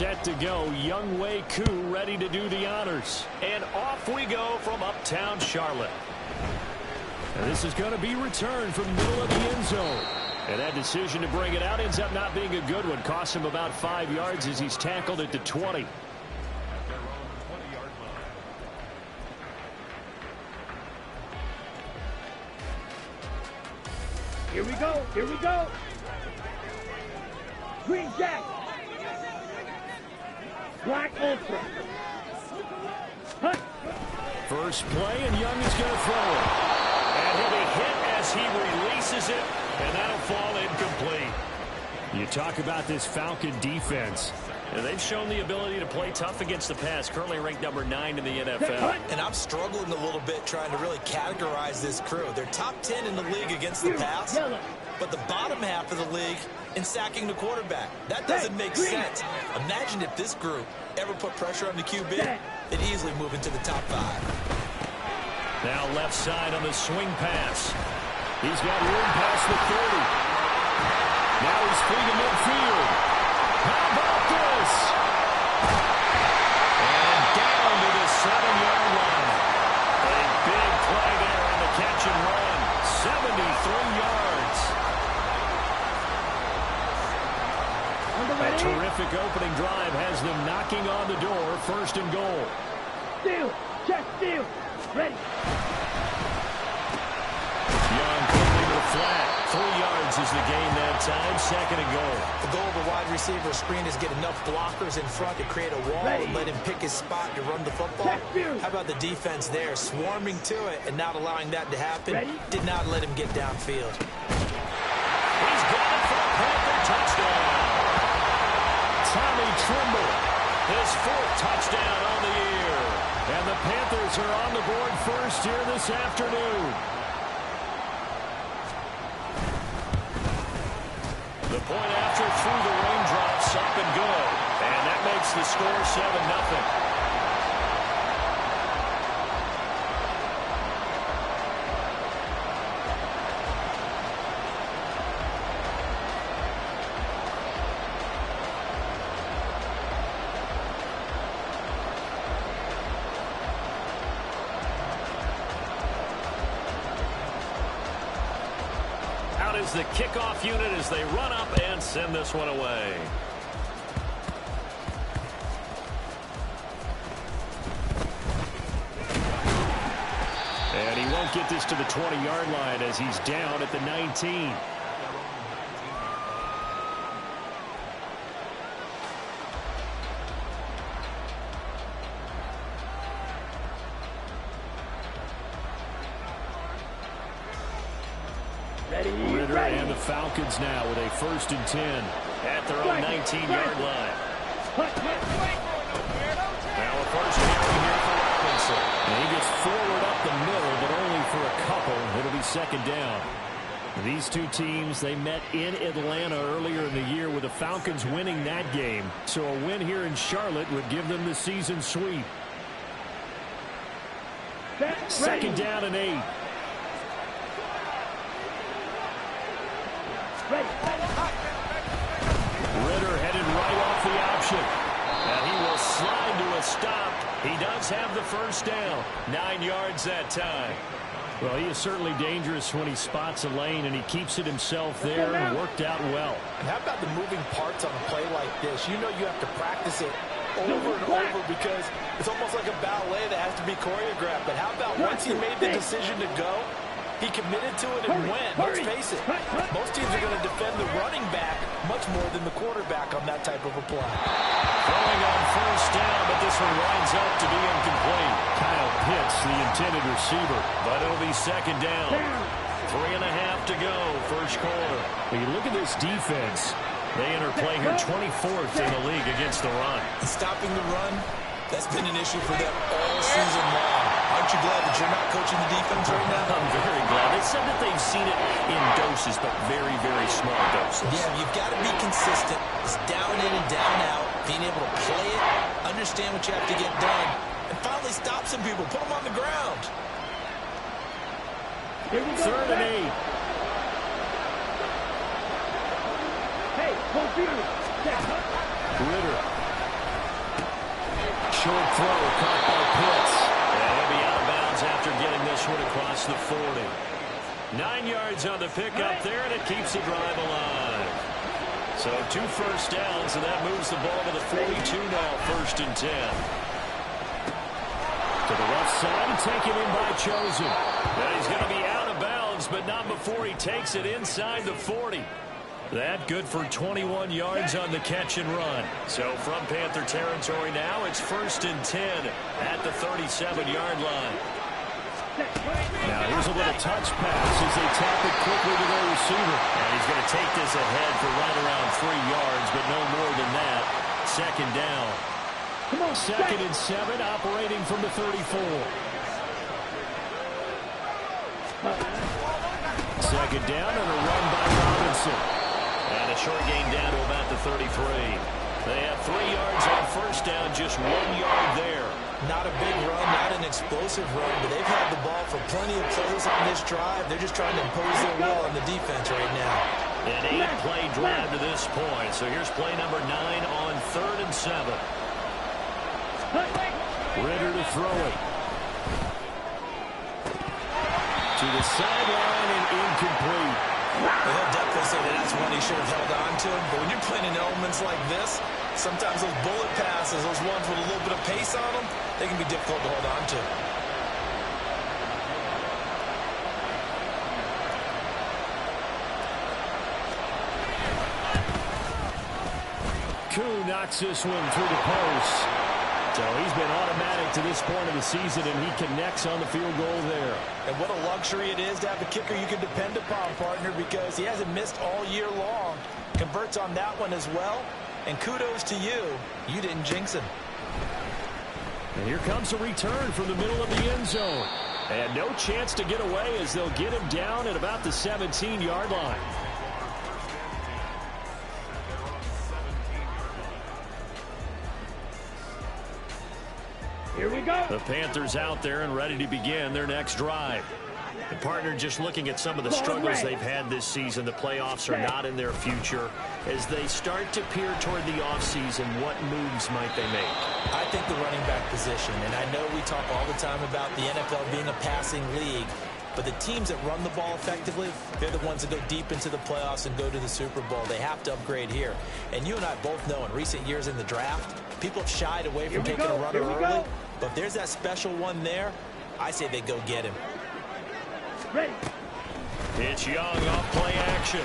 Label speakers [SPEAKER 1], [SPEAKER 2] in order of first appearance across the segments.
[SPEAKER 1] set to go. Younghoe Koo ready to do the honors. And off we go from uptown Charlotte. And this is going to be returned from the middle of the end zone. And that decision to bring it out ends up not being a good one. Costs him about 5 yards as he's tackled at the 20.
[SPEAKER 2] Here we go. Here we go. Green Jack. Black Ultra. Hunt.
[SPEAKER 1] First play, and Young is going to throw it. And he'll be hit as he releases it, and that'll fall incomplete. You talk about this Falcon defense. And they've shown the ability to play tough against the pass, currently ranked number 9 in the NFL.
[SPEAKER 3] And I'm struggling a little bit trying to really categorize this crew. They're top 10 in the league against the pass, but the bottom half of the league in sacking the quarterback. That doesn't make sense. Imagine if this group ever put pressure on the QB, they'd easily move into the top 5.
[SPEAKER 1] Now left side on the swing pass. He's got room past the 30. Now he's free to midfield. How about this? And down to the 7-yard line. A big play there on the catch and run. 73 yards. A terrific opening drive has them knocking on the door. First and goal.
[SPEAKER 2] Steal. Check steal. Ready.
[SPEAKER 1] Young putting to the flat. 3 yards is the gain that time. Second and goal.
[SPEAKER 3] The goal of a wide receiver screen is get enough blockers in front to create a wall and let him pick his spot to run the football. How about the defense there, swarming to it and not allowing that to happen? Did not let him get downfield.
[SPEAKER 1] He's got it for a Panther touchdown. Tommy Tremble, his 4th touchdown on the year. And the Panthers are on the board first here this afternoon. The point after through the raindrops, up and good. And that makes the score 7-0. Is the kickoff unit as they run up and send this one away. And he won't get this to the 20-yard line as he's down at the 19. Ritter and the Falcons now with a 1st and 10 at their own 19-yard line. Now a first carry here for Robinson. And he gets forward up the middle, but only for a couple. It'll be 2nd down. These two teams, they met in Atlanta earlier in the year with the Falcons winning that game. So a win here in Charlotte would give them the season sweep. 2nd down and 8. Ritter headed right off the option. And he will slide to a stop. He does have the 1st down. 9 yards that time. Well, he is certainly dangerous when he spots a lane, and he keeps it himself there and worked out well.
[SPEAKER 3] And how about the moving parts on a play like this? You know you have to practice it over and over because it's almost like a ballet that has to be choreographed. But how about once he made the decision to go, he committed to it and went. Let's face it, most teams are going to defend the running back much more than the quarterback on that type of a play.
[SPEAKER 1] Throwing on 1st down, but this one winds up to be incomplete. Kyle Pitts, the intended receiver, but it'll be 2nd down. 3.5 to go, 1st quarter. When you look at this defense, they enter play here 24th in the league against the run.
[SPEAKER 3] And stopping the run, that's been an issue for them all season long. Aren't you glad that you're not coaching the defense right now?
[SPEAKER 1] I'm very glad. They said that they've seen it in doses, but very, very small doses.
[SPEAKER 3] Yeah, you've got to be consistent. It's down in and down out. Being able to play it, understand what you have to get done, and finally stop some people. Put them on the ground.
[SPEAKER 1] 3rd and 8.
[SPEAKER 2] Hey, computer.
[SPEAKER 1] Ritter short throw caught by Pitts. And he'll be out of bounds after getting this one across the 40. 9 yards on the pickup there, and it keeps the drive alive. So 2 first downs, and that moves the ball to the 42 now, 1st and 10. To the left side and taken in by Chosen. And he's going to be out of bounds, but not before he takes it inside the 40. That good for 21 yards on the catch and run. So from Panther territory now, it's 1st and 10 at the 37-yard line. Now here's a little touch pass as they tap it quickly to their receiver. And he's going to take this ahead for right around 3 yards, but no more than that. 2nd down. 2nd and 7, operating from the 34. 2nd down and a run by Robinson. And a short gain down to about the 33. They have 3 yards on 1st down, just 1 yard there.
[SPEAKER 3] Not a big run, not an explosive run, but they've had the ball for plenty of plays on this drive. They're just trying to impose their will on the defense right now.
[SPEAKER 1] An 8-play drive to this point. So here's play number 9 on 3rd and 7. Ritter to throw it. To the sideline and incomplete.
[SPEAKER 3] Well, he'll definitely say that that's one he should have held on to. But when you're playing in elements like this, sometimes those bullet passes, those ones with a little bit of pace on them, they can be difficult to hold on to.
[SPEAKER 1] Koo knocks this one through the post. So he's been automatic to this point of the season, and he connects on the field goal there.
[SPEAKER 3] And what a luxury it is to have a kicker you can depend upon, partner, because he hasn't missed all year long. Converts on that one as well. And kudos to you. You didn't jinx him.
[SPEAKER 1] And here comes a return from the middle of the end zone. And no chance to get away as they'll get him down at about the 17-yard line.
[SPEAKER 2] Here we go.
[SPEAKER 1] The Panthers out there and ready to begin their next drive. The partner just looking at some of the struggles they've had this season. The playoffs are not in their future. As they start to peer toward the offseason, what moves might they make?
[SPEAKER 3] I think the running back position, and I know we talk all the time about the NFL being a passing league, but the teams that run the ball effectively, they're the ones that go deep into the playoffs and go to the Super Bowl. They have to upgrade here. And you and I both know in recent years in the draft, people have shied away from taking a runner early. But if there's that special one there, I say they go get him.
[SPEAKER 2] Ready.
[SPEAKER 1] It's Young off play action.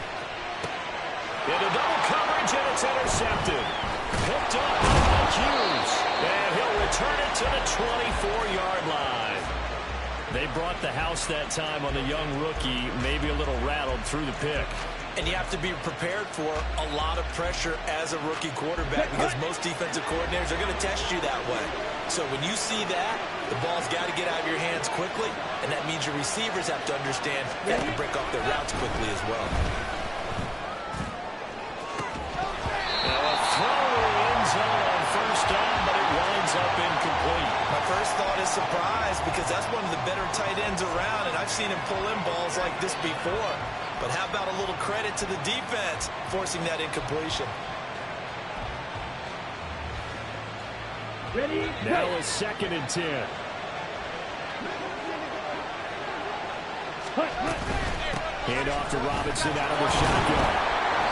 [SPEAKER 1] Into double coverage, and it's intercepted. Picked up by Hughes. And he'll return it to the 24-yard line. They brought the house that time on the young rookie, maybe a little rattled through the pick.
[SPEAKER 3] And you have to be prepared for a lot of pressure as a rookie quarterback because most defensive coordinators are going to test you that way. So when you see that, the ball's got to get out of your hands quickly, and that means your receivers have to understand they have to break off their routes quickly as well.
[SPEAKER 1] Now a throw to the end zone on 1st down, but it winds up incomplete.
[SPEAKER 3] My first thought is surprise because that's one of the better tight ends around, and I've seen him pull in balls like this before. But how about a little credit to the defense forcing that incompletion?
[SPEAKER 2] Ready.
[SPEAKER 1] Now a 2nd and 10. Hand off to Robinson out of the shotgun.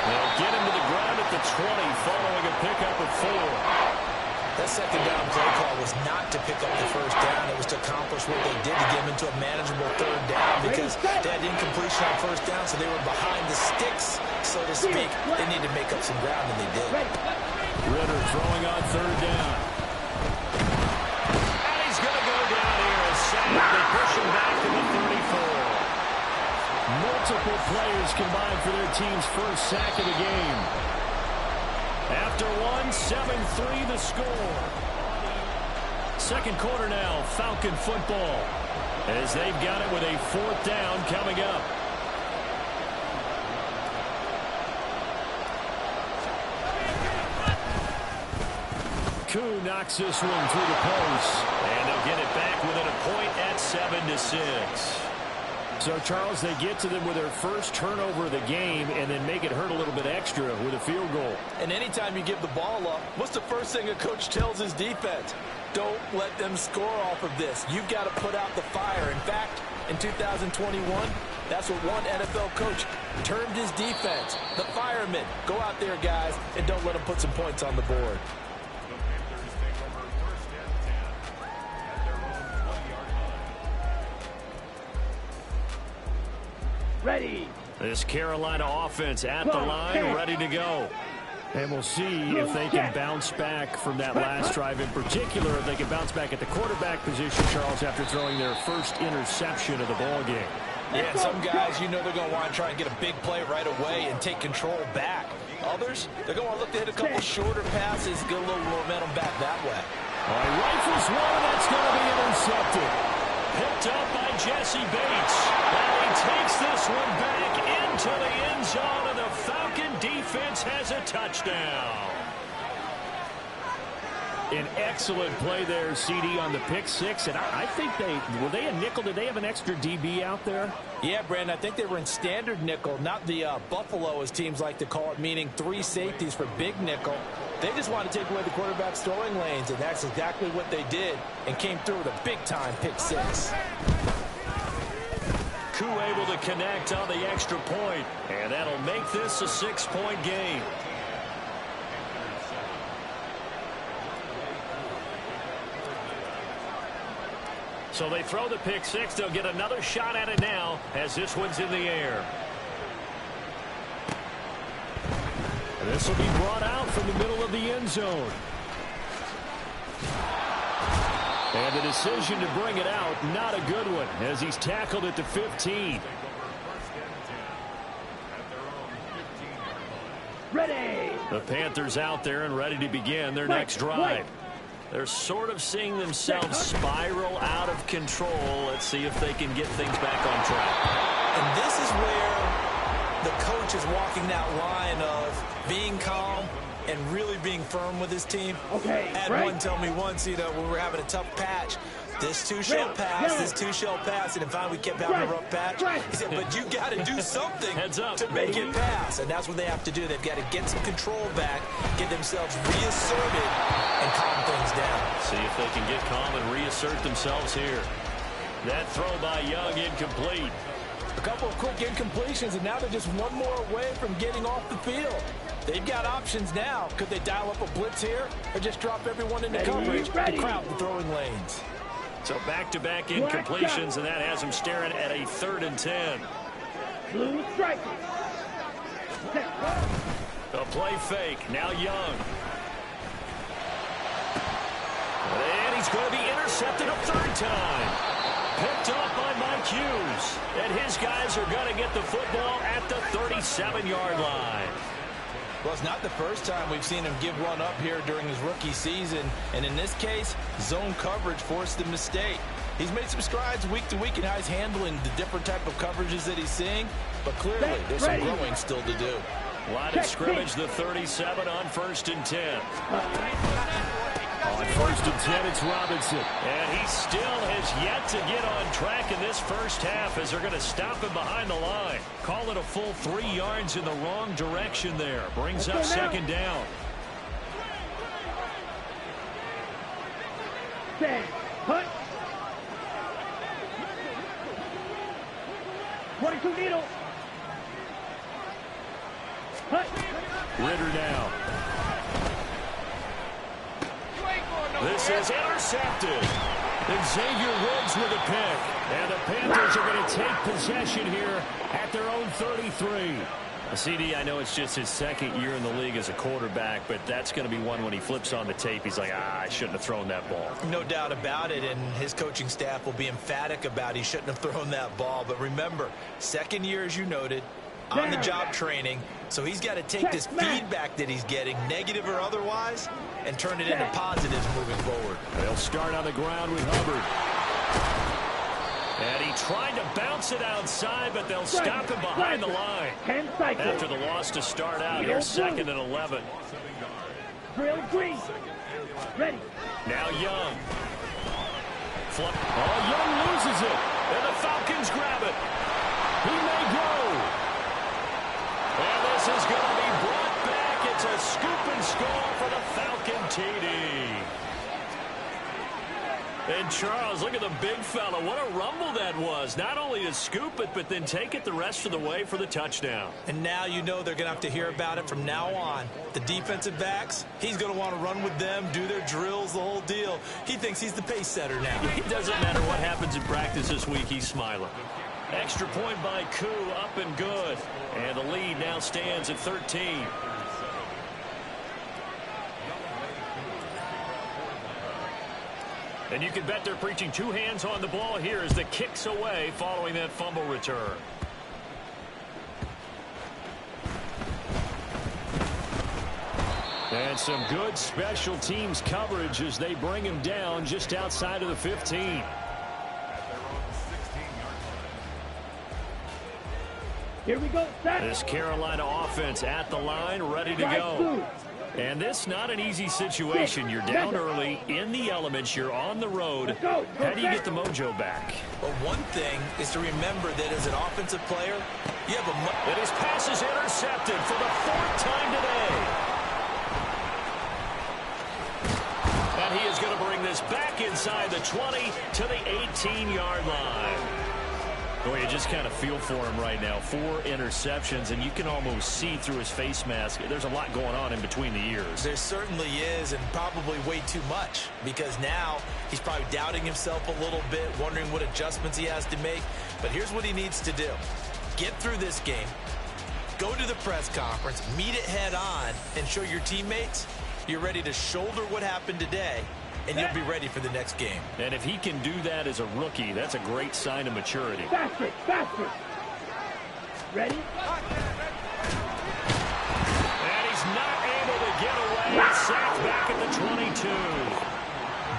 [SPEAKER 1] They'll get him to the ground at the 20 following a pickup of 4.
[SPEAKER 3] That 2nd down play call was not to pick up the 1st down. It was to accomplish what they did to get them into a manageable 3rd down because they had incompletion on 1st down, so they were behind the sticks, so to speak. They needed to make up some ground, and they did.
[SPEAKER 1] Ritter throwing on 3rd down. And he's going to go down here and sack. They push him back to the 34. Multiple players combined for their team's first sack of the game. After one, 7-3 the score. 2nd quarter now, Falcon football. As they've got it with a 4th down coming up. Koo knocks this one through the post. And they'll get it back within a point at 7-6. So, Charles, they get to them with their first turnover of the game and then make it hurt a little bit extra with a field goal.
[SPEAKER 3] And anytime you give the ball up, what's the first thing a coach tells his defense? don't let them score off of this. You've got to put out the fire. In fact, in 2021, that's what one NFL coach termed his defense, the firemen. Go out there, guys, and don't let them put some points on the board.
[SPEAKER 2] Ready.
[SPEAKER 1] This Carolina offense at the line, ready to go. And we'll see if they can bounce back from that last drive in particular, if they can bounce back at the quarterback position, Charles, after throwing their first interception of the ball game.
[SPEAKER 3] Yeah, some guys, you know they're going to want to try and get a big play right away and take control back. Others, they're going to look to hit a couple shorter passes, get a little momentum back that way.
[SPEAKER 1] All right, rifles one, that's going to be intercepted. Picked up by Jesse Bates. And he takes this one back into the end zone, and the Falcon defense has a touchdown. An excellent play there, CD, on the pick six. And I think were they a nickel? Did they have an extra DB out there?
[SPEAKER 3] Yeah, Brandon, I think they were in standard nickel, not the Buffalo, as teams like to call it, meaning 3 safeties for big nickel. They just want to take away the quarterback's throwing lanes, and that's exactly what they did and came through with a big-time pick six.
[SPEAKER 1] Koo able to connect on the extra point, and that'll make this a 6-point game. So they throw the pick six. They'll get another shot at it now as this one's in the air. This will be brought out from the middle of the end zone. And the decision to bring it out, not a good one, as he's tackled at the 15.
[SPEAKER 2] Ready.
[SPEAKER 1] The Panthers out there and ready to begin their next drive. They're sort of seeing themselves spiral out of control. Let's see if they can get things back on track.
[SPEAKER 3] And this is where the coach is walking that line of being calm and really being firm with his team.
[SPEAKER 2] Okay,
[SPEAKER 3] I had one tell me once, you know, when we were having a tough patch, this two shall pass, this two shall pass, and finally we kept having a rough patch. He said, but you got to do something to make it pass, and that's what they have to do. They've got to get some control back, get themselves reasserted, and calm things down.
[SPEAKER 1] See if they can get calm and reassert themselves here. That throw by Young incomplete.
[SPEAKER 3] A couple of quick incompletions, and now they're just one more away from getting off the field. They've got options now. Could they dial up a blitz here or just drop everyone into coverage to crowd the throwing lanes?
[SPEAKER 1] So back-to-back incompletions, and that has them staring at a 3rd and 10.
[SPEAKER 2] Blue strike.
[SPEAKER 1] A play fake. Now Young. And he's going to be intercepted a 3rd time. Picked up by Mike Hughes. And his guys are going to get the football at the 37-yard line.
[SPEAKER 3] Well, it's not the first time we've seen him give one up here during his rookie season. And in this case, zone coverage forced the mistake. He's made some strides week to week in how he's handling the different type of coverages that he's seeing. But clearly, there's some growing still to do.
[SPEAKER 1] Line of scrimmage, the 37 on 1st and 10. On 1st and 10, it's Robinson. And he still has yet to get on track in this first half as they're going to stop him behind the line. Call it a full 3 yards in the wrong direction there. Brings up 2nd down.
[SPEAKER 2] Set. Hut. 22 needle. Hut.
[SPEAKER 1] Ritter now. This is intercepted. And Xavier Woods with a pick. And the Panthers are going to take possession here at their own 33. CD, I know it's just his 2nd year in the league as a quarterback, but that's going to be one when he flips on the tape. He's like, I shouldn't have thrown that ball.
[SPEAKER 3] No doubt about it, and his coaching staff will be emphatic about he shouldn't have thrown that ball. But remember, 2nd year, as you noted, on-the-job training, so he's got to take this feedback that he's getting, negative or otherwise, and turn it into positives moving forward.
[SPEAKER 1] They'll start on the ground with Hubbard. And he tried to bounce it outside, but they'll stop him behind the line. After the loss to start out, here 2nd and 11.
[SPEAKER 2] Drill green. Ready.
[SPEAKER 1] Now Young. Oh, Young loses it. And the Falcons grab it. He may go. And this is going to be brought back. It's a scoop and score for the Falcon TD. And Charles, look at the big fella. What a rumble that was. Not only to scoop it, but then take it the rest of the way for the touchdown.
[SPEAKER 3] And now you know they're going to have to hear about it from now on. The defensive backs, he's going to want to run with them, do their drills, the whole deal. He thinks he's the pace setter now.
[SPEAKER 1] It doesn't matter what happens in practice this week, he's smiling. Extra point by Koo, up and good. And the lead now stands at 13. And you can bet they're preaching two hands on the ball here as the kick's away following that fumble return. And some good special teams coverage as they bring him down just outside of the 15.
[SPEAKER 2] Here we go, set.
[SPEAKER 1] This Carolina offense at the line, ready to go. And this not an easy situation. You're down early, in the elements, you're on the road. How do you get the mojo back?
[SPEAKER 3] Well, one thing is to remember that as an offensive player, you have a...
[SPEAKER 1] And his pass is intercepted for the fourth time today. And he is going to bring this back inside the 20 to the 18-yard line. Boy, you just kind of feel for him right now. 4 interceptions, and you can almost see through his face mask. There's a lot going on in between the ears.
[SPEAKER 3] There certainly is, and probably way too much, because now he's probably doubting himself a little bit, wondering what adjustments he has to make. But here's what he needs to do. Get through this game, go to the press conference, meet it head on, and show your teammates you're ready to shoulder what happened today, and you'll be ready for the next game.
[SPEAKER 1] And if he can do that as a rookie, that's a great sign of maturity.
[SPEAKER 2] Faster, faster. Ready?
[SPEAKER 1] And he's not able to get away. Sacked back at the 22.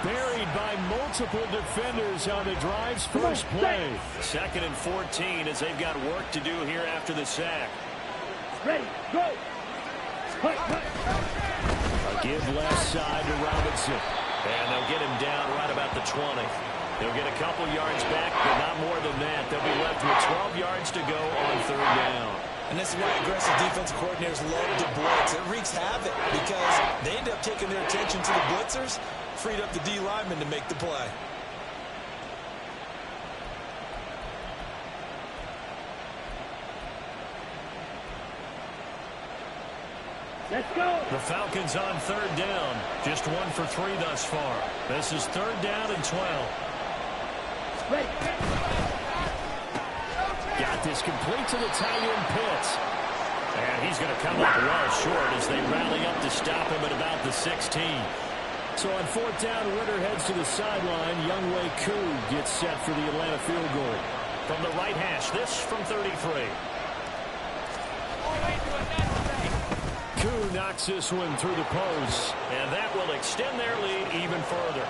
[SPEAKER 1] Buried by multiple defenders on the drive's first play. 2nd and 14 as they've got work to do here after the sack.
[SPEAKER 2] Ready, go. Cut, cut.
[SPEAKER 1] A give left side to Robinson. And they'll get him down right about the 20. They'll get a couple yards back, but not more than that. They'll be left with 12 yards to go on 3rd down.
[SPEAKER 3] And this is why aggressive defensive coordinators love to blitz. It wreaks havoc because they end up taking their attention to the blitzers, freed up the D lineman to make the play.
[SPEAKER 2] Let's go.
[SPEAKER 1] The Falcons on 3rd down. Just 1 for 3 thus far. This is 3rd down and 12.
[SPEAKER 2] Ready.
[SPEAKER 1] Got this complete to the tight end Pitts. And he's going to come up well short as they rally up to stop him at about the 16. So on 4th down, Ritter heads to the sideline. Younghoe Koo gets set for the Atlanta field goal. From the right hash, this from 33. Koo knocks this one through the post, and that will extend their lead even further.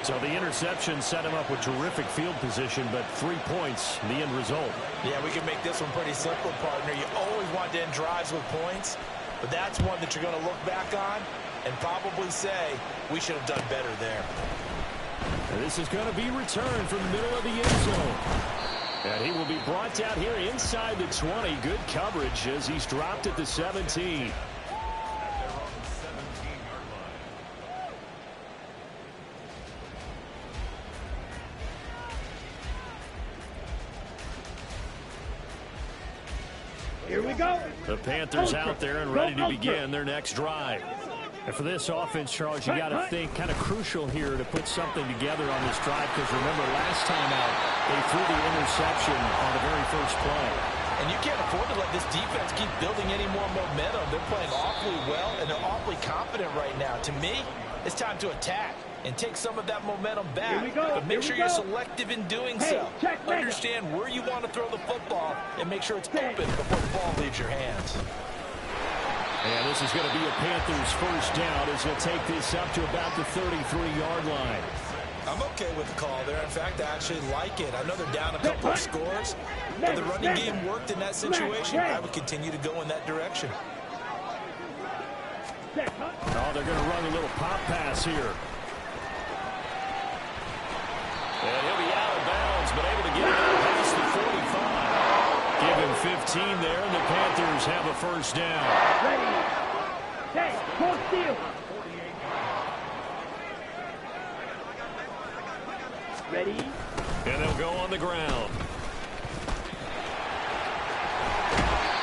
[SPEAKER 1] So the interception set him up with terrific field position, but 3 points, the end result.
[SPEAKER 3] Yeah, we can make this one pretty simple, partner. You always want to end drives with points, but that's one that you're going to look back on and probably say, we should have done better there.
[SPEAKER 1] And this is going to be returned from the middle of the end zone. And he will be brought down here inside the 20. Good coverage as he's dropped at the 17.
[SPEAKER 2] Here we go.
[SPEAKER 1] The Panthers out there and ready to begin their next drive. And for this offense, Charles, you got to think kind of crucial here to put something together on this drive, because remember last time out they threw the interception on the very first play.
[SPEAKER 3] And you can't afford to let this defense keep building any more momentum. They're playing awfully well, and they're awfully confident right now. To me, it's time to attack and take some of that momentum back.
[SPEAKER 2] Here we go.
[SPEAKER 3] But make sure you're selective in doing so. Understand where you want to throw the football and make sure it's open before the ball leaves your hands.
[SPEAKER 1] And this is going to be a Panthers first down as they'll take this up to about the 33-yard line.
[SPEAKER 3] I'm okay with the call there. In fact, I actually like it. I know they're down a couple of scores, but the running game worked in that situation. I would continue to go in that direction.
[SPEAKER 1] Oh, they're going to run a little pop pass here. And he'll be out of bounds, but able to get it out past the 45. Give him 15 there, and the Panthers have a first down.
[SPEAKER 2] Ready. Hey, full steal. Ready?
[SPEAKER 1] And they'll go on the ground.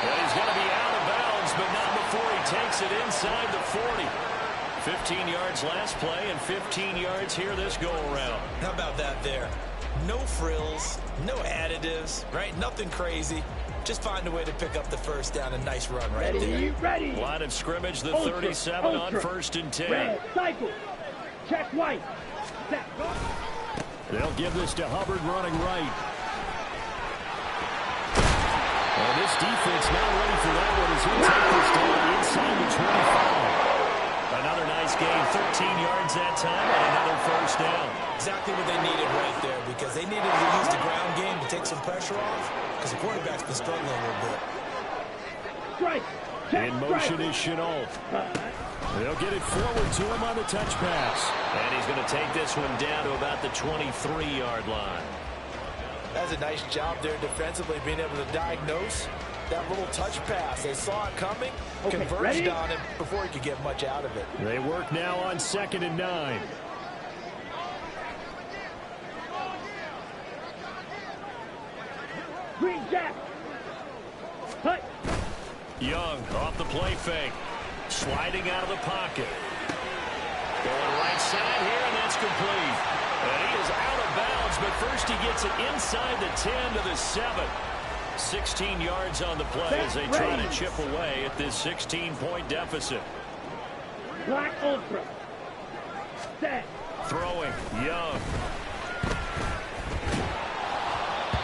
[SPEAKER 1] And he's going to be out of bounds, but not before he takes it inside the 40. 15 yards last play and 15 yards here this go-around.
[SPEAKER 3] How about that there? No frills, no additives, right? Nothing crazy. Just find a way to pick up the first down. A nice run right there.
[SPEAKER 2] Ready.
[SPEAKER 1] Line of scrimmage, the
[SPEAKER 2] Ultra,
[SPEAKER 1] 37
[SPEAKER 2] ultra.
[SPEAKER 1] on 1st and 10.
[SPEAKER 2] Red, cycle. Check white. Set.
[SPEAKER 1] They'll give this to Hubbard running right. Well, this defense not ready for that one as he takes this down inside the 25. Another nice game, 13 yards that time, and another first down.
[SPEAKER 3] Exactly what they needed right there, because they needed to use the ground game to take some pressure off, because the quarterback's been struggling a little bit.
[SPEAKER 2] Strike. Check,
[SPEAKER 1] In motion is Chenault. They'll get it forward to him on the touch pass. And he's going to take this one down to about the 23-yard line.
[SPEAKER 3] That's a nice job there defensively, being able to diagnose that little touch pass. They saw it coming, converged
[SPEAKER 2] ready?
[SPEAKER 3] on it before he could get much out of it.
[SPEAKER 1] They work now on 2nd and 9.
[SPEAKER 2] Green Jack. Hut.
[SPEAKER 1] Young off the play fake. Sliding out of the pocket. Going right side here, and that's complete. And he is out of bounds, but first he gets it inside the 10 to the 7. 16 yards on the play as they try to chip away at this 16-point deficit.
[SPEAKER 2] Black Ultra. Set.
[SPEAKER 1] Throwing, Young.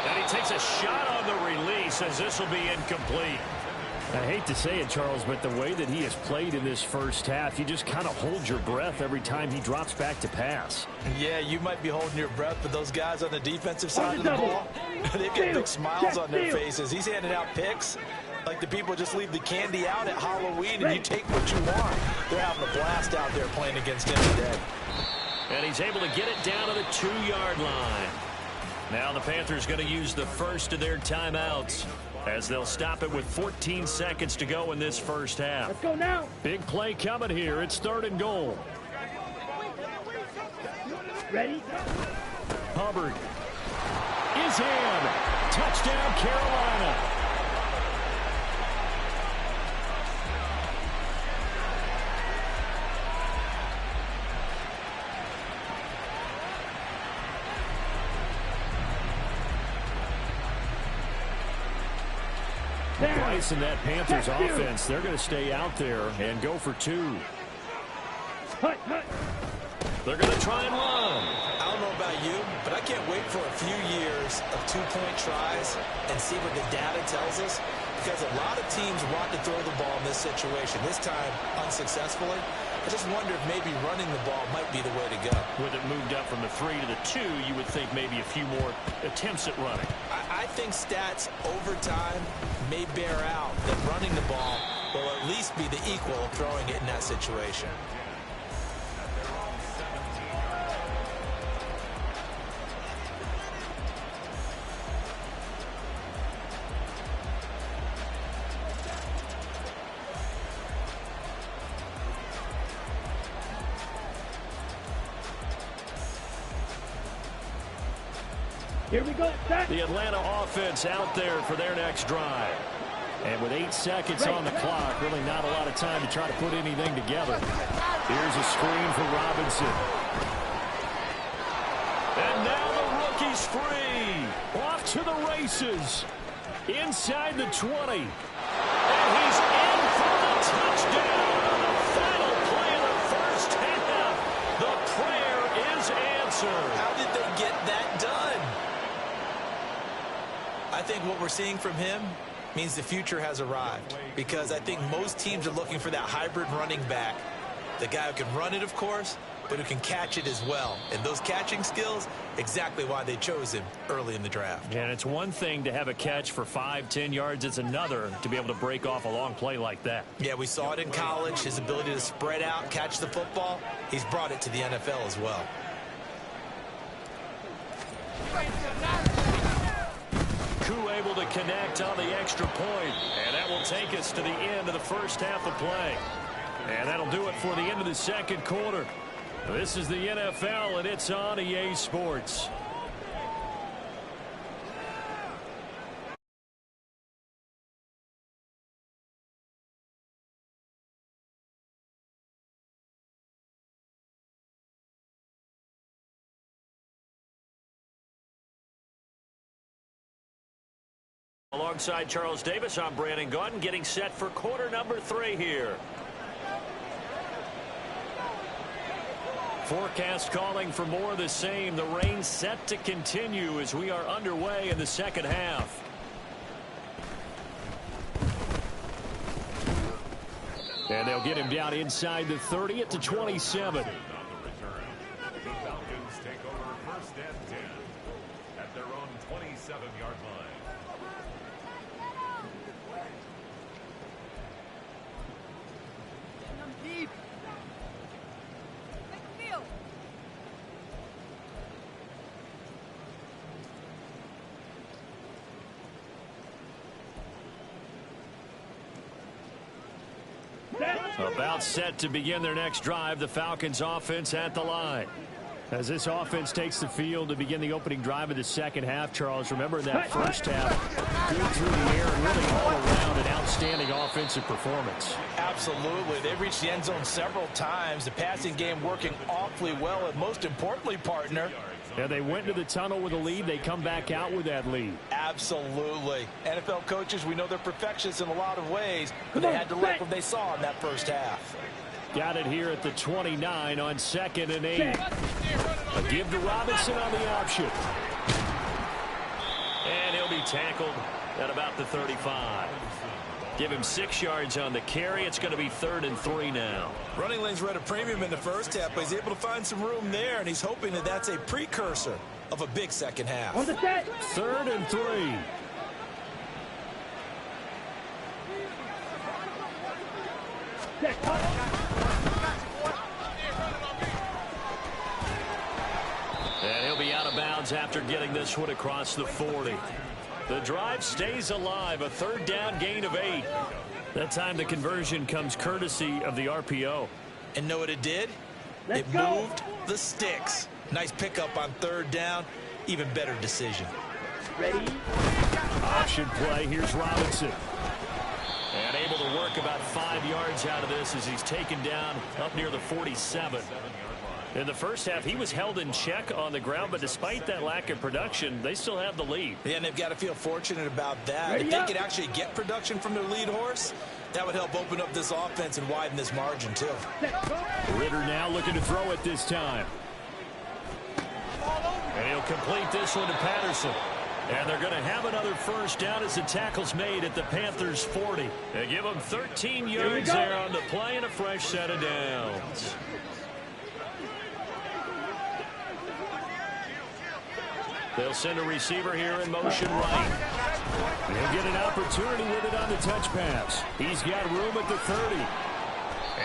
[SPEAKER 1] And he takes a shot on the release as this will be incomplete. I hate to say it, Charles, but the way that he has played in this first half, you just kind of hold your breath every time he drops back to pass.
[SPEAKER 3] Yeah, you might be holding your breath, but those guys on the defensive side of the ball, they've got big smiles on their faces. He's handing out picks like the people just leave the candy out at Halloween and you take what you want. They're having a blast out there playing against him today.
[SPEAKER 1] And he's able to get it down to the 2-yard line. Now the Panthers going to use the first of their timeouts as they'll stop it with 14 seconds to go in this first half.
[SPEAKER 2] Let's go now.
[SPEAKER 1] Big play coming here. It's 3rd and goal.
[SPEAKER 2] Ready?
[SPEAKER 1] Hubbard is in. Touchdown, Carolina. Bryce and that Panthers offense, they're going to stay out there and go for 2.
[SPEAKER 2] Hut, hut.
[SPEAKER 1] They're going to try and run.
[SPEAKER 3] I don't know about you, but I can't wait for a few years of 2-point tries and see what the data tells us, because a lot of teams want to throw the ball in this situation. This time, unsuccessfully. I just wonder if maybe running the ball might be the way to go.
[SPEAKER 1] With it moved up from the 3 to the 2, you would think maybe a few more attempts at running.
[SPEAKER 3] I think stats over time may bear out that running the ball will at least be the equal of throwing it in that situation.
[SPEAKER 2] Here we go. Set.
[SPEAKER 1] The Atlanta offense out there for their next drive. And with 8 seconds on the clock, really not a lot of time to try to put anything together. Here's a screen for Robinson. And now the rookie's free. Off to the races. Inside the 20. And he's in for the touchdown on the final play of the first half. The prayer is answered.
[SPEAKER 3] How did they get that done? I think what we're seeing from him means the future has arrived, because I think most teams are looking for that hybrid running back. The guy who can run it, of course, but who can catch it as well. And those catching skills, exactly why they chose him early in the draft.
[SPEAKER 1] And it's one thing to have a catch for 5-10 yards. It's another to be able to break off a long play like that.
[SPEAKER 3] Yeah, we saw it in college, his ability to spread out, catch the football. He's brought it to the NFL as well.
[SPEAKER 1] Koo able to connect on the extra point, and that will take us to the end of the first half of play. And that'll do it for the end of the second quarter. This is the NFL, and it's on EA Sports. Alongside Charles Davis, I'm Brandon Gaudin, getting set for quarter number 3 here. Forecast calling for more of the same. The rain set to continue as we are underway in the second half. And they'll get him down inside the 30 at the 27.
[SPEAKER 4] The Falcons take over first and 10 at their own 27-yard line.
[SPEAKER 5] Deep. Take the field.
[SPEAKER 1] About set to begin their next drive, the Falcons offense at the line. As this offense takes the field to begin the opening drive of the second half, Charles, remember that first half, good through the air and really all around an outstanding offensive performance.
[SPEAKER 3] Absolutely. They've reached the end zone several times. The passing game working awfully well, and most importantly, partner,
[SPEAKER 1] Yeah, they went to the tunnel with a lead. They come back out with that lead.
[SPEAKER 3] absolutely. NFL coaches, we know they're perfectionists in a lot of ways, but they had to like what they saw in that first half.
[SPEAKER 1] Got it here at the 29 on 2nd and 8. A give to Robinson on the option. And he'll be tackled at about the 35. Give him 6 yards on the carry. It's going to be 3rd and 3 now.
[SPEAKER 3] Running lanes were at a premium in the first half, but he's able to find some room there, and he's hoping that that's a precursor of a big second half.
[SPEAKER 2] On the set.
[SPEAKER 1] 3rd and 3.
[SPEAKER 2] Set. Cut.
[SPEAKER 1] And he'll be out of bounds after getting this one across the 40. The drive stays alive, a 3rd down gain of 8. That time the conversion comes courtesy of the RPO.
[SPEAKER 3] And know what it did?
[SPEAKER 2] Let's
[SPEAKER 3] It
[SPEAKER 2] go.
[SPEAKER 3] moved the sticks. Nice pickup on 3rd down. Even better decision.
[SPEAKER 2] Ready.
[SPEAKER 1] Option play, here's Robinson. And able to work about 5 yards out of this as he's taken down up near the 47. In the first half, he was held in check on the ground, but despite that lack of production, they still have the lead.
[SPEAKER 3] Yeah, and they've got to feel fortunate about that.
[SPEAKER 2] Ready
[SPEAKER 3] If they
[SPEAKER 2] up.
[SPEAKER 3] could actually get production from their lead horse, that would help open up this offense and widen this margin, too.
[SPEAKER 2] Set. Go.
[SPEAKER 1] Ritter now looking to throw it this time. And he'll complete this one to Patterson. And they're going to have another first down as the tackle's made at the Panthers' 40. They give them 13 yards
[SPEAKER 2] go.
[SPEAKER 1] there on the play and a fresh set of downs. They'll send a receiver here in motion right. He'll get an opportunity with it on the touch pass. He's got room at the 30.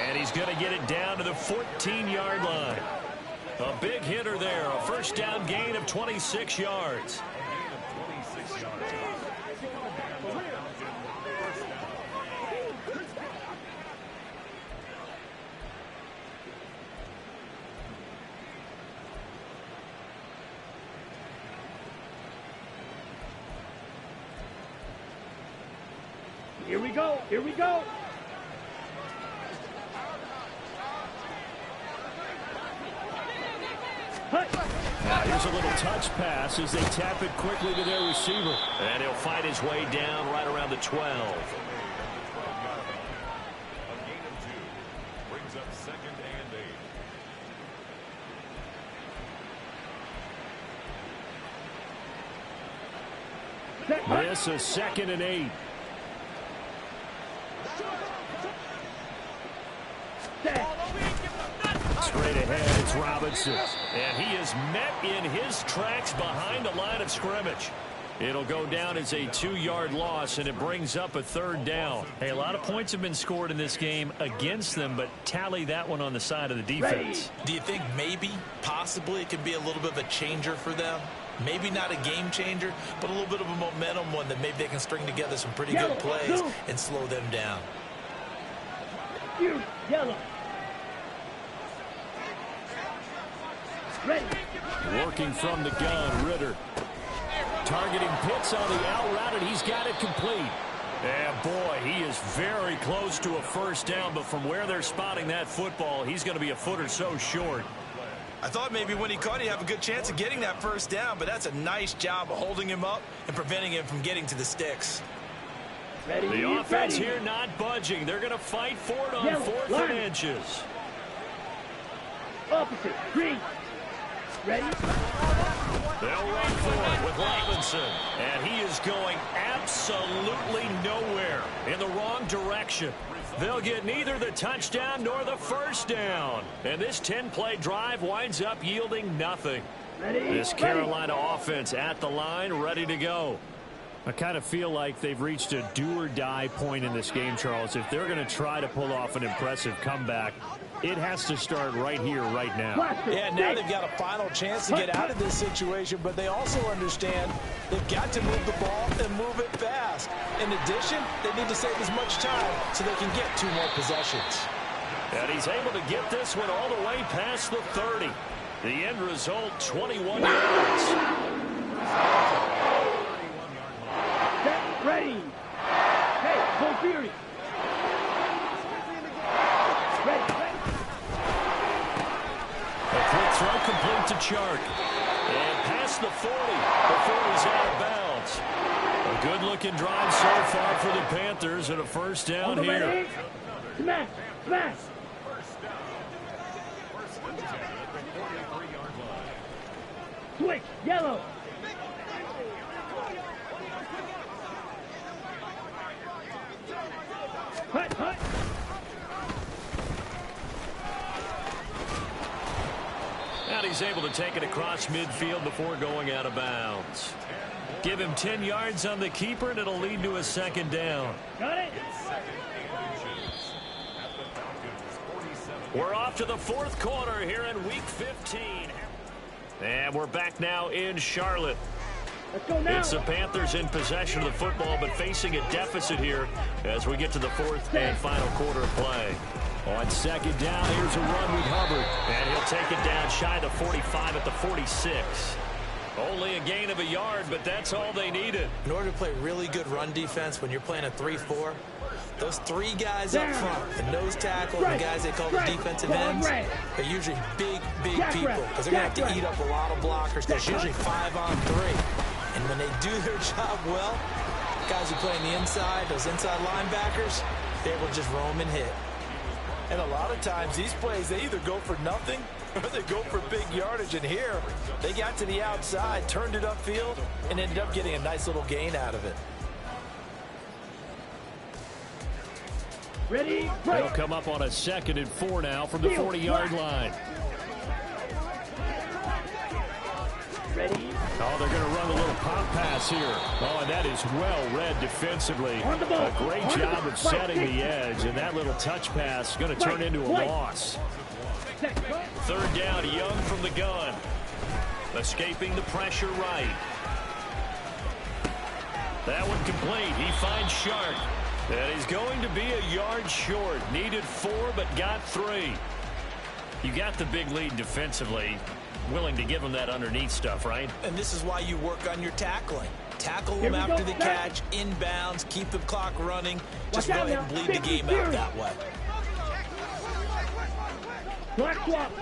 [SPEAKER 1] And he's going to get it down to the 14-yard line. A big hitter there. A first down gain of 26 yards.
[SPEAKER 2] Here we go. Here we go. Hut.
[SPEAKER 1] Now here's a little touch pass as they tap it quickly to their receiver. And he'll fight his way down right around the 12.
[SPEAKER 4] A gain of 2 brings up 2nd and 8.
[SPEAKER 2] Set. Hut.
[SPEAKER 1] This is 2nd and 8.
[SPEAKER 2] Set.
[SPEAKER 1] Straight ahead, it's Robinson. And he is met in his tracks behind the line of scrimmage. It'll go down as a 2-yard loss, and it brings up a 3rd down. Hey, a lot of points have been scored in this game against them, but tally that one on the side of the defense.
[SPEAKER 3] Do you think maybe, possibly, it could be a little bit of a changer for them? Maybe not a game changer, but a little bit of a momentum one that maybe they can string together some pretty good plays and slow them down.
[SPEAKER 2] You. Yellow. Ready.
[SPEAKER 1] Working from the gun, Ritter. Targeting Pitts on the out route, and he's got it complete. And boy, he is very close to a first down, but from where they're spotting that football, he's going to be a foot or so short.
[SPEAKER 3] I thought maybe when he caught it, he'd have a good chance of getting that first down, but that's a nice job of holding him up and preventing him from getting to the sticks.
[SPEAKER 2] Ready,
[SPEAKER 1] The offense
[SPEAKER 2] ready.
[SPEAKER 1] here not budging. They're going to fight for it on
[SPEAKER 2] Yellow,
[SPEAKER 1] 4th
[SPEAKER 2] line.
[SPEAKER 1] and inches.
[SPEAKER 2] Opposite, green. Ready?
[SPEAKER 1] They'll run for it with Robinson. And he is going absolutely nowhere, in the wrong direction. They'll get neither the touchdown nor the first down. And this 10-play drive winds up yielding nothing.
[SPEAKER 2] Ready?
[SPEAKER 1] This Carolina offense at the line, ready to go. I kind of feel like they've reached a do-or-die point in this game, Charles. If they're going to try to pull off an impressive comeback, it has to start right here, right now.
[SPEAKER 3] Yeah, now they've got a final chance to get out of this situation, but they also understand they've got to move the ball and move it fast. In addition, they need to save as much time so they can get 2 more possessions.
[SPEAKER 1] And he's able to get this one all the way past the 30. The end result, 21 yards.
[SPEAKER 2] Set, ready. Hey, go Fury. Ready, ready.
[SPEAKER 1] A quick throw complete to Chark. And past the 40 before he's out of bounds. A good-looking drive so far for the Panthers and a first down
[SPEAKER 2] On the
[SPEAKER 1] here.
[SPEAKER 2] ready. Smash, smash. Switch, yellow. Hut, hut.
[SPEAKER 1] And he's able to take it across midfield before going out of bounds. Give him 10 yards on the keeper, and it'll lead to a second down.
[SPEAKER 2] Got it?
[SPEAKER 1] We're off to the 4th quarter here in Week 15. And we're back now in Charlotte.
[SPEAKER 2] Let's go now.
[SPEAKER 1] It's the Panthers in possession of the football, but facing a deficit here as we get to the 4th and final quarter of play. On second down, here's a run with Hubbard. And he'll take it down shy of the 45 at the 46. Only a gain of a yard, but that's all they needed.
[SPEAKER 3] In order to play really good run defense when you're playing a 3-4, those 3 guys up front, the nose tackle, and the guys they call the defensive ends, they're usually big people because they're going to have to eat up a lot of blockers because usually 5-on-3. And when they do their job well, guys who play on the inside, those inside linebackers, they're able to just roam and hit. And a lot of times these plays, they either go for nothing or they go for big yardage. And here, they got to the outside, turned it upfield, and ended up getting a nice little gain out of it.
[SPEAKER 2] Ready,
[SPEAKER 1] They'll
[SPEAKER 2] break.
[SPEAKER 1] come up on a 2nd and 4 now from the 40-yard line.
[SPEAKER 2] Ready.
[SPEAKER 1] Oh, they're going to run a little pop pass here. Oh, and that is well read defensively.
[SPEAKER 2] On the ball.
[SPEAKER 1] A great
[SPEAKER 2] On the
[SPEAKER 1] job
[SPEAKER 2] ball.
[SPEAKER 1] of setting
[SPEAKER 2] Right.
[SPEAKER 1] the edge, and that little touch pass is going to turn into a
[SPEAKER 2] Right.
[SPEAKER 1] loss.
[SPEAKER 2] Set, go.
[SPEAKER 1] 3rd down, Young from the gun. Escaping the pressure right. That one complete. He finds Shark. And he's going to be a yard short. Needed 4, but got 3. You got the big lead defensively. Willing to give him that underneath stuff, right?
[SPEAKER 3] And this is why you work on your tackling. Tackle
[SPEAKER 2] Here
[SPEAKER 3] them
[SPEAKER 2] we
[SPEAKER 3] after
[SPEAKER 2] go.
[SPEAKER 3] the catch, inbounds, keep the clock running. Just
[SPEAKER 2] Watch
[SPEAKER 3] go
[SPEAKER 2] out
[SPEAKER 3] ahead
[SPEAKER 2] now.
[SPEAKER 3] and bleed the
[SPEAKER 2] 50
[SPEAKER 3] game out
[SPEAKER 2] series.
[SPEAKER 3] that way.
[SPEAKER 2] Black swap.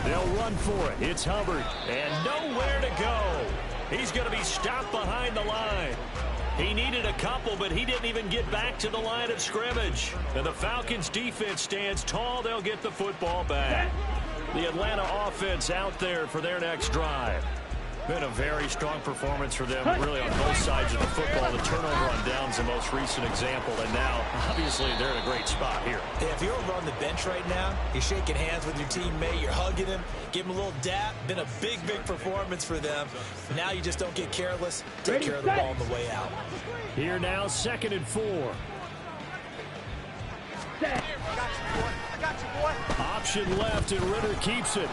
[SPEAKER 1] They'll run for it. It's Hubbard. And nowhere to go. He's going to be stopped behind the line. He needed a couple, but he didn't even get back to the line of scrimmage. And the Falcons defense stands tall. They'll get the football back. The Atlanta offense out there for their next drive. Been a very strong performance for them, really, on both sides of the football. The turnover on downs the most recent example, and now, obviously, they're in a great spot here.
[SPEAKER 3] Yeah, if you're over on the bench right now, you're shaking hands with your teammate, you're hugging him, give him a little dap. Been a big performance for them. Now you just don't get careless. Take care of the ball on the way out.
[SPEAKER 1] Here now, 2nd and 4.
[SPEAKER 2] Set.
[SPEAKER 5] I got you, boy.
[SPEAKER 1] Option left, and Ritter keeps it.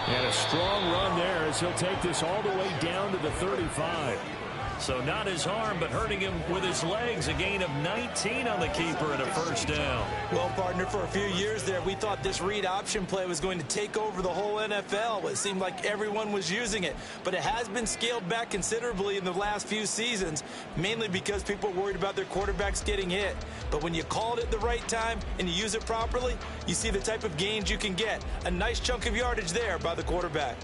[SPEAKER 1] And a strong run there as he'll take this all the way down to the 35. So not his arm, but hurting him with his legs. A gain of 19 on the keeper and a first down.
[SPEAKER 3] Well, partner, for a few years there, we thought this read option play was going to take over the whole NFL. It seemed like everyone was using it. But it has been scaled back considerably in the last few seasons, mainly because people are worried about their quarterbacks getting hit. But when you call it at the right time and you use it properly, you see the type of gains you can get. A nice chunk of yardage there by the quarterback.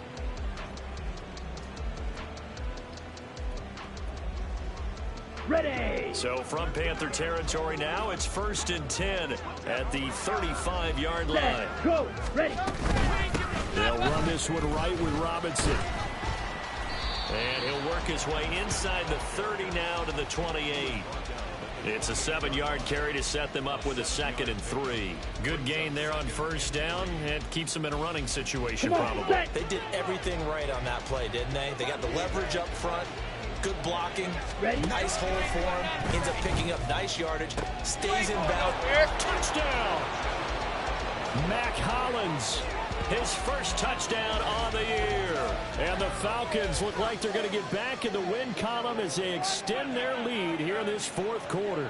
[SPEAKER 2] Ready.
[SPEAKER 1] So from Panther territory now, it's 1st and 10 at the 35-yard line.
[SPEAKER 2] Set. Go. Ready.
[SPEAKER 1] They'll run this one right with Robinson. And he'll work his way inside the 30 now to the 28. It's a 7-yard carry to set them up with a 2nd and 3. Good gain there on first down and keeps them in a running situation probably.
[SPEAKER 3] They did everything right on that play, didn't they? They got the leverage up front. Good blocking,
[SPEAKER 2] ready?
[SPEAKER 3] Nice hole for him, ends up picking up nice yardage, stays in bounds.
[SPEAKER 1] Touchdown! Mac Hollins, his first touchdown on the year. And the Falcons look like they're going to get back in the win column as they extend their lead here in this 4th quarter.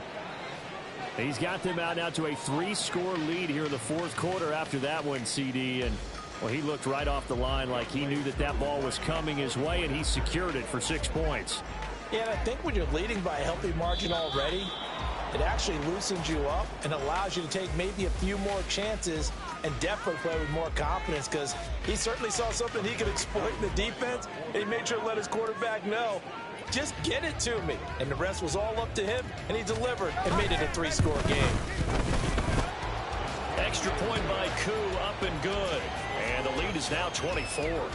[SPEAKER 1] He's got them out now to a 3-score lead here in the 4th quarter after that one, CD. And well, he looked right off the line like he knew that that ball was coming his way, and he secured it for 6 points.
[SPEAKER 3] Yeah, and I think when you're leading by a healthy margin already, it actually loosens you up and allows you to take maybe a few more chances and definitely play with more confidence, because he certainly saw something he could exploit in the defense, and he made sure to let his quarterback know, just get it to me. And the rest was all up to him, and he delivered and made it a 3-score game.
[SPEAKER 1] Extra point by Koo, up and good. And the lead is now 24.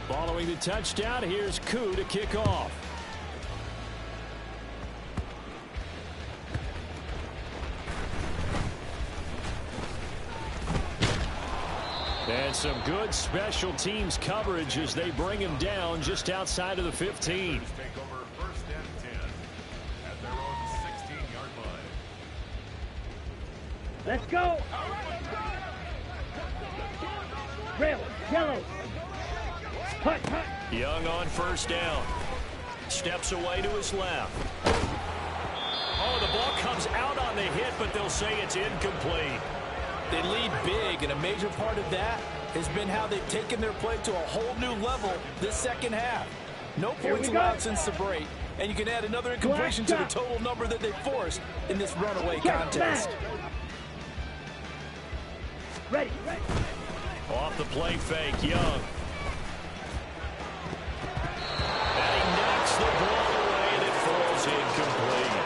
[SPEAKER 1] Following the touchdown, here's Koo to kick off. And some good special teams coverage as they bring him down just outside of the 15.
[SPEAKER 4] Take over 1st and 10 at their own 16-yard line.
[SPEAKER 2] Let's go. Rail. Yellow. Hut, hut.
[SPEAKER 1] Young on first down. Steps away to his left. Oh, the ball comes out on the hit, but they'll say it's incomplete.
[SPEAKER 3] They lead big, and a major part of that has been how they've taken their play to a whole new level this second half. No points allowed since the break, and you can add another incompletion to the total number that they forced in this runaway contest.
[SPEAKER 2] Ready.
[SPEAKER 1] Off the play fake, Young. And he knocks the ball away, and it falls incomplete.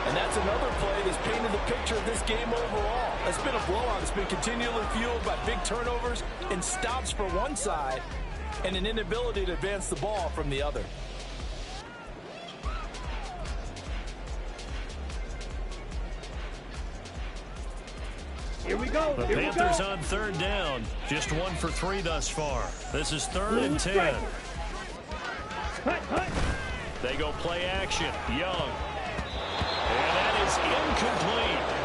[SPEAKER 3] And that's another play that's painted the picture of this game overall. It's been a blowout. It's been continually fueled by big turnovers and stops for one side and an inability to advance the ball from the other.
[SPEAKER 2] Here we go.
[SPEAKER 1] The Panthers on 3rd down. Just 1 for 3 thus far. This is 3rd and 10.
[SPEAKER 2] Hut.
[SPEAKER 1] They go play action. Young. And that is incomplete.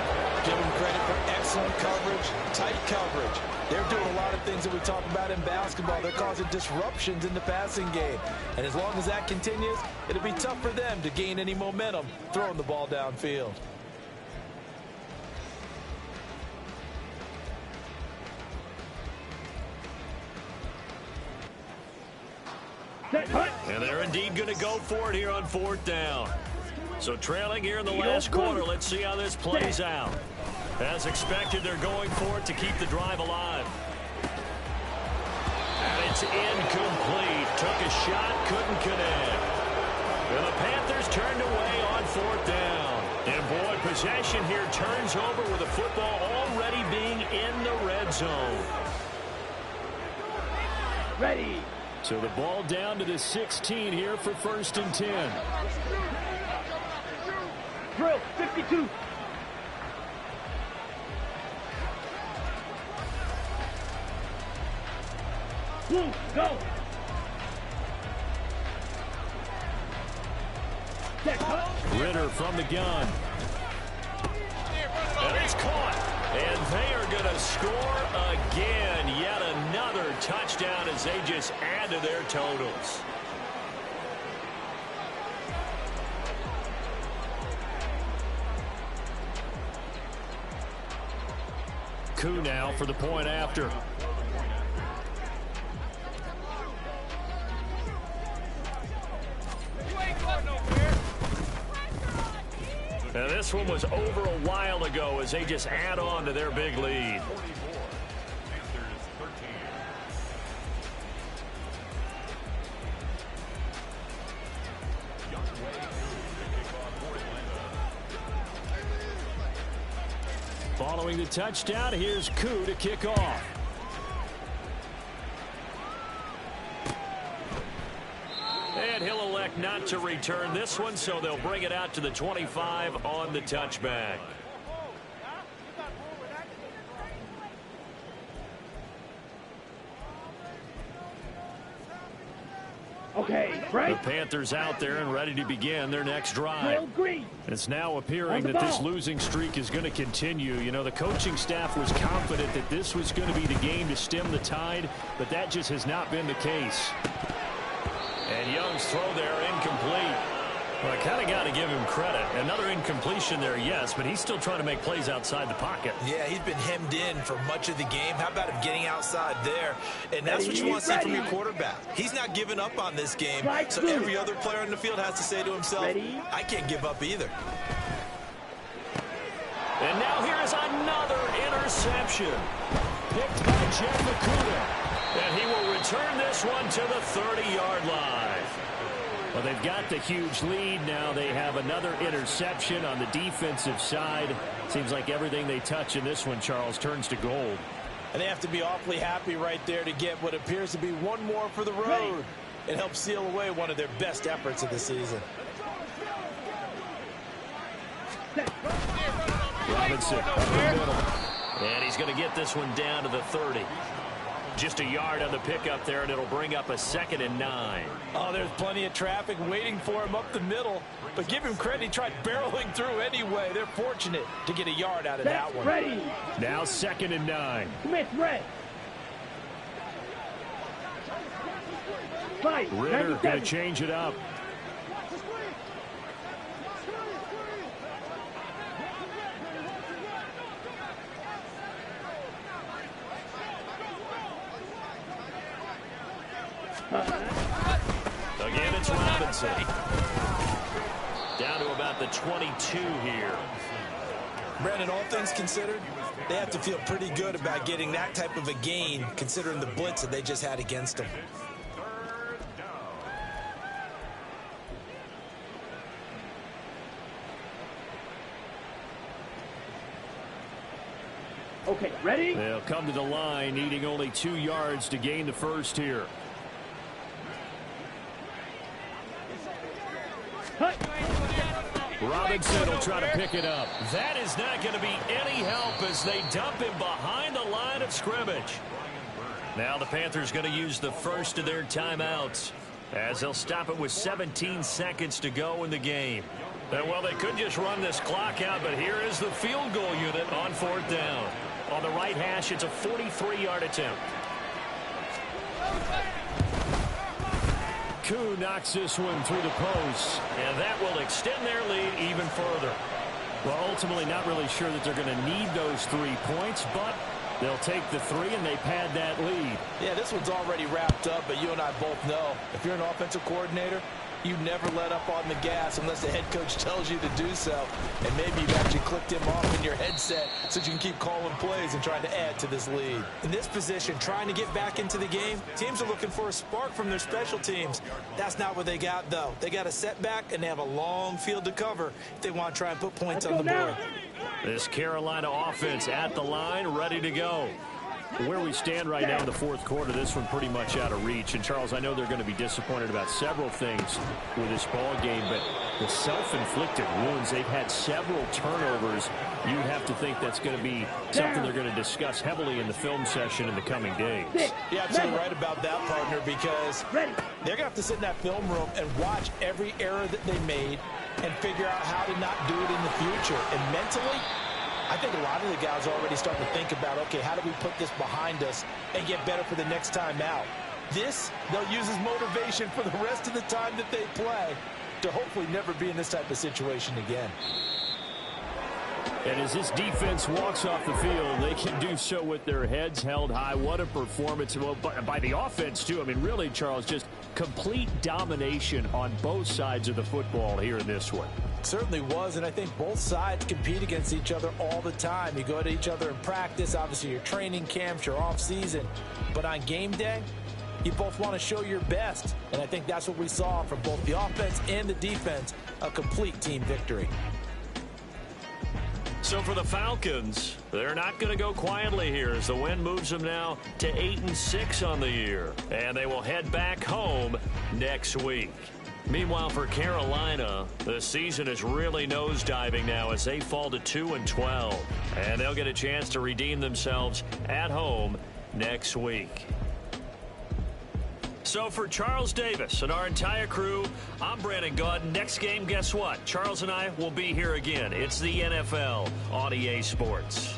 [SPEAKER 3] Give them credit for excellent coverage, tight coverage. They're doing a lot of things that we talk about in basketball. They're causing disruptions in the passing game. And as long as that continues, it'll be tough for them to gain any momentum throwing the ball downfield.
[SPEAKER 1] And they're indeed going to go for it here on 4th down. So trailing here in the last quarter, let's see how this plays out. As expected, they're going for it to keep the drive alive. And it's incomplete. Took a shot, couldn't connect. And the Panthers turned away on 4th down. And boy, possession here turns over with the football already being in the red zone.
[SPEAKER 2] Ready.
[SPEAKER 1] So the ball down to the 16 here for 1st and 10.
[SPEAKER 2] Drill. 52. Blue, go.
[SPEAKER 1] Ritter from the gun. And it's caught. And they are score again. Yet another touchdown as they just add to their totals. Koo now for the point after. Now this one was over a while ago as they just add on to their big lead. Following the touchdown, here's Koo to kick off. And he'll elect not to return this one, so they'll bring it out to the 25 on the touchback.
[SPEAKER 2] Okay, right.
[SPEAKER 1] The Panthers out there and ready to begin their next drive.
[SPEAKER 2] Green.
[SPEAKER 1] It's now appearing that this losing streak is going to continue. You know, the coaching staff was confident that this was going to be the game to stem the tide, but that just has not been the case. And Young's throw there incomplete. Well, I kind of got to give him credit. Another incompletion there, yes, but he's still trying to make plays outside the pocket.
[SPEAKER 3] Yeah, he's been hemmed in for much of the game. How about him getting outside there? And that's what you want to see from your quarterback. He's not giving up on this game, so every other player on the field has to say to himself, I can't give up either.
[SPEAKER 1] And now here is another interception. Picked by Jeff Okudah. And he will return this one to the 30-yard line. Well, they've got the huge lead. Now they have another interception on the defensive side. Seems like everything they touch in this one, Charles, turns to gold.
[SPEAKER 3] And they have to be awfully happy right there to get what appears to be one more for the road. It helps seal away one of their best efforts of the season.
[SPEAKER 1] Robinson up the middle. And he's going to get this one down to the 30. Just a yard on the pickup there, and it'll bring up a 2nd and 9.
[SPEAKER 3] Oh, there's plenty of traffic waiting for him up the middle. But give him credit, he tried barreling through anyway. They're fortunate to get a yard out of that one.
[SPEAKER 2] Ready.
[SPEAKER 1] Now 2nd and 9.
[SPEAKER 2] Smith, red.
[SPEAKER 1] Ritter going to change it up. Again, it's Robinson. Down to about the 22 here.
[SPEAKER 3] Brandon, all things considered, they have to feel pretty good about getting that type of a gain, considering the blitz that they just had against them.
[SPEAKER 2] Okay, ready?
[SPEAKER 1] They'll come to the line, needing only 2 yards to gain the first here. Robinson will try to pick it up. That is not going to be any help as they dump him behind the line of scrimmage. Now the Panthers going to use the first of their timeouts as they'll stop it with 17 seconds to go in the game. And well, they could just run this clock out, but here is the field goal unit on 4th down. On the right hash, it's a 43-yard attempt. Koo knocks this one through the post, and that will extend their lead even further. Well, ultimately not really sure that they're going to need those 3 points, but they'll take the 3 and they pad that lead.
[SPEAKER 3] Yeah, this one's already wrapped up, but you and I both know if you're an offensive coordinator, you never let up on the gas unless the head coach tells you to do so. And maybe you've actually clicked him off in your headset so you can keep calling plays and trying to add to this lead. In this position, trying to get back into the game, teams are looking for a spark from their special teams. That's not what they got, though. They got a setback, and they have a long field to cover if they want to try and put points on the board.
[SPEAKER 1] This Carolina offense at the line, ready to go. Where we stand right now in the 4th quarter, this one pretty much out of reach. And, Charles, I know they're going to be disappointed about several things with this ball game, but the self-inflicted wounds, they've had several turnovers. You'd have to think that's going to be something they're going to discuss heavily in the film session in the coming days.
[SPEAKER 3] You're absolutely right about that, partner, because they're going to have to sit in that film room and watch every error that they made and figure out how to not do it in the future. And mentally, I think a lot of the guys are already starting to think about, okay, how do we put this behind us and get better for the next time out? This, they'll use as motivation for the rest of the time that they play to hopefully never be in this type of situation again.
[SPEAKER 1] And as this defense walks off the field, they can do so with their heads held high. What a performance. Well, by the offense, too. I mean, really, Charles, just complete domination on both sides of the football here in this one.
[SPEAKER 3] Certainly was, and I think both sides compete against each other all the time. You go to each other in practice, obviously your training camps, your off season, but on game day, you both want to show your best, and I think that's what we saw from both the offense and the defense, a complete team victory.
[SPEAKER 1] So for the Falcons, they're not going to go quietly here as the win moves them now to 8-6 on the year, and they will head back home next week. Meanwhile, for Carolina, the season is really nosediving now as they fall to 2-12, and they'll get a chance to redeem themselves at home next week. So for Charles Davis and our entire crew, I'm Brandon Gaudin. Next game, guess what? Charles and I will be here again. It's the NFL on EA Sports.